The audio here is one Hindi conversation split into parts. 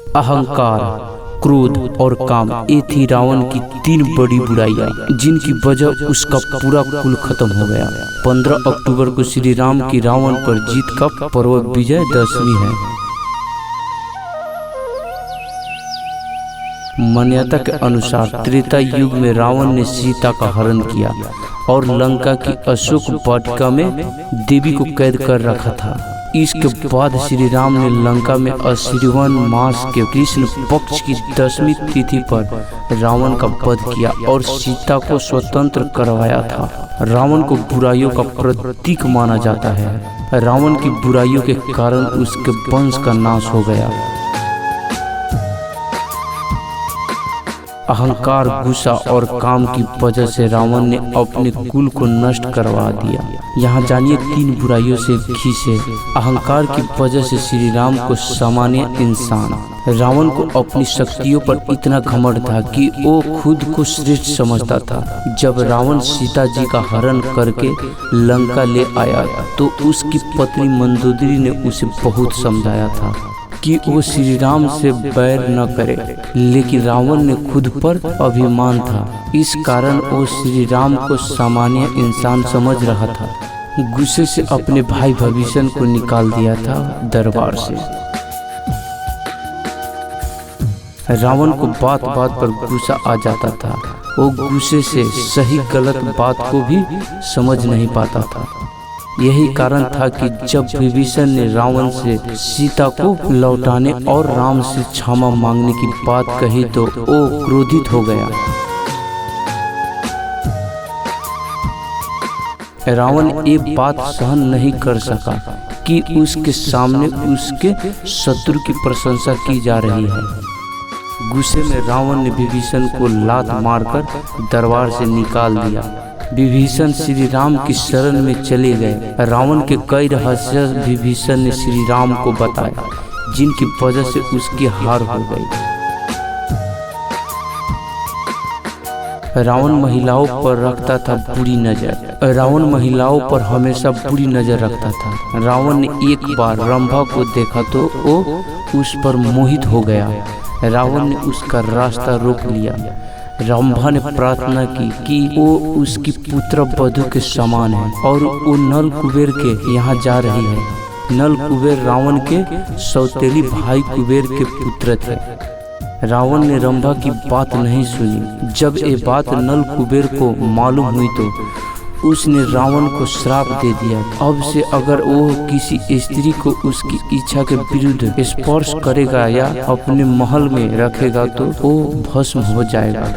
अहंकार, क्रोध और काम, ये थी रावण की तीन बड़ी बुराइयां जिनकी वजह उसका पूरा कुल खत्म हो गया। 15 अक्टूबर को श्री राम की रावण पर जीत का पर्व विजयदशमी है। मान्यता के अनुसार त्रेता युग में रावण ने सीता का हरण किया और लंका की अशोक वाटिका में देवी को कैद कर रखा था। इसके बाद श्री राम ने लंका में अश्विन मास के कृष्ण पक्ष की 10वीं तिथि पर रावण का वध किया और सीता को स्वतंत्र करवाया था। रावण को बुराइयों का प्रतीक माना जाता है। रावण की बुराइयों के कारण उसके वंश का नाश हो गया। अहंकार, गुस्सा और काम की वजह से रावण ने अपने कुल को नष्ट करवा दिया। यहाँ जानिए तीन बुराइयों से घिसे। अहंकार की वजह से श्री राम को सामान्य इंसान, रावण को अपनी शक्तियों पर इतना घमंड था कि वो खुद को श्रेष्ठ समझता था। जब रावण सीता जी का हरण करके लंका ले आया तो उसकी पत्नी मंदोदरी ने उसे बहुत समझाया था कि वो श्री राम से बैर न करे, लेकिन रावण ने खुद पर अभिमान था। इस कारण वो श्री राम को सामान्य इंसान समझ रहा था। गुस्से से अपने भाई भीषण को निकाल दिया था दरबार से। रावण को बात बात पर गुस्सा आ जाता था। वो गुस्से से सही गलत बात को भी समझ नहीं पाता था। यही कारण था कि जब विभीषण ने रावण से सीता को लौटाने और राम से क्षमा मांगने की बात कही तो वो क्रोधित हो गया। रावण ये बात सहन नहीं कर सका कि उसके सामने उसके शत्रु की प्रशंसा की जा रही है। गुस्से में रावण ने विभीषण को लात मारकर दरबार से निकाल दिया। विभीषण श्री राम की शरण में चले गए। रावण के कई रहस्य विभीषण ने श्री राम को बताया, जिनकी वजह से उसकी हार हो गई। रावण महिलाओं पर रखता था बुरी नजर। रावण महिलाओं पर हमेशा बुरी नजर रखता था। रावण ने एक बार रंभा को देखा तो वो उस पर मोहित हो गया। रावण ने उसका रास्ता रोक लिया। रंभा ने प्रार्थना की कि वो उसकी पुत्र वधू के समान है और वो नल कुबेर के यहाँ जा रही है। नल कुबेर रावण के सौतेली भाई कुबेर के पुत्र थे। रावण ने रंभा की बात नहीं सुनी। जब ये बात नल कुबेर को मालूम हुई तो उसने रावण को श्राप दे दिया। अब से अगर वो किसी स्त्री को उसकी इच्छा के विरुद्ध स्पर्श करेगा या अपने महल में रखेगा तो वो भस्म हो जाएगा।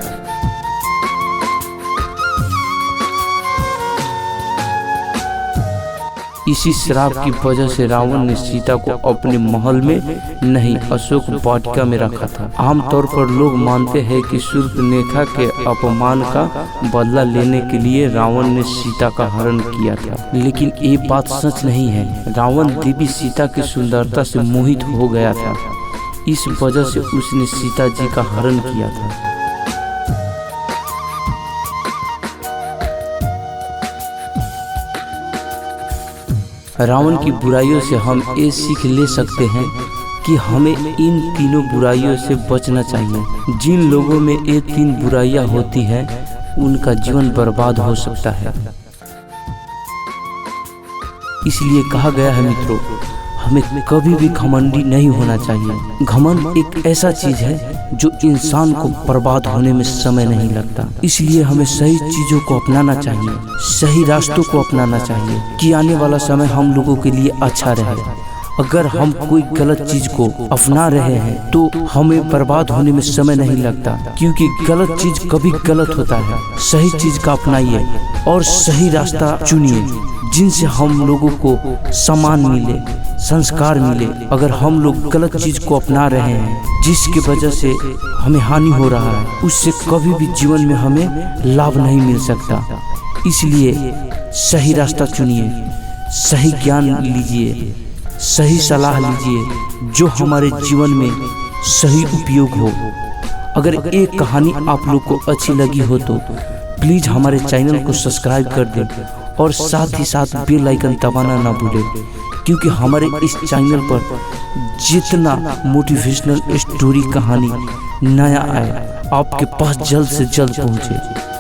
इसी श्राप की वजह से रावण ने सीता को अपने महल में नहीं अशोक वाटिका में रखा था। आमतौर पर लोग मानते हैं कि शूर्पणखा के अपमान का बदला लेने के लिए रावण ने सीता का हरण किया था, लेकिन ये बात सच नहीं है। रावण देवी सीता की सुंदरता से मोहित हो गया था। इस वजह से उसने सीता जी का हरण किया था। रावण की बुराइयों से हम ये सीख ले सकते हैं कि हमें इन तीनों बुराइयों से बचना चाहिए। जिन लोगों में ये तीन बुराइयां होती हैं उनका जीवन बर्बाद हो सकता है। इसलिए कहा गया है मित्रों, हमें कभी भी घमंडी नहीं होना चाहिए। घमंड एक ऐसा चीज है जो इंसान को बर्बाद होने में समय नहीं लगता। इसलिए हमें सही चीजों को अपनाना चाहिए, सही रास्तों को अपनाना चाहिए कि आने वाला समय हम लोगों के लिए अच्छा रहे। अगर हम कोई गलत चीज को अपना रहे हैं तो हमें बर्बाद होने में समय नहीं लगता, क्योंकि गलत चीज कभी गलत होता है। सही चीज का अपनाइए और सही रास्ता चुनिए जिनसे हम लोगों को सम्मान मिले, संस्कार मिले। अगर हम लोग गलत चीज को अपना रहे हैं जिसकी वजह से हमें हानि हो रहा है, उससे कभी भी जीवन में हमें लाभ नहीं मिल सकता। इसलिए सही रास्ता चुनिए, सही ज्ञान लीजिए, सही सलाह लीजिए जो हमारे जीवन में सही उपयोग हो। अगर एक कहानी आप लोग को अच्छी लगी हो तो प्लीज़ हमारे चैनल को सब्सक्राइब कर दें और साथ ही साथ बेल आइकन दबाना ना भूलें, क्योंकि हमारे इस चैनल पर जितना मोटिवेशनल स्टोरी कहानी नया आए आपके पास जल्द से जल्द पहुंचे।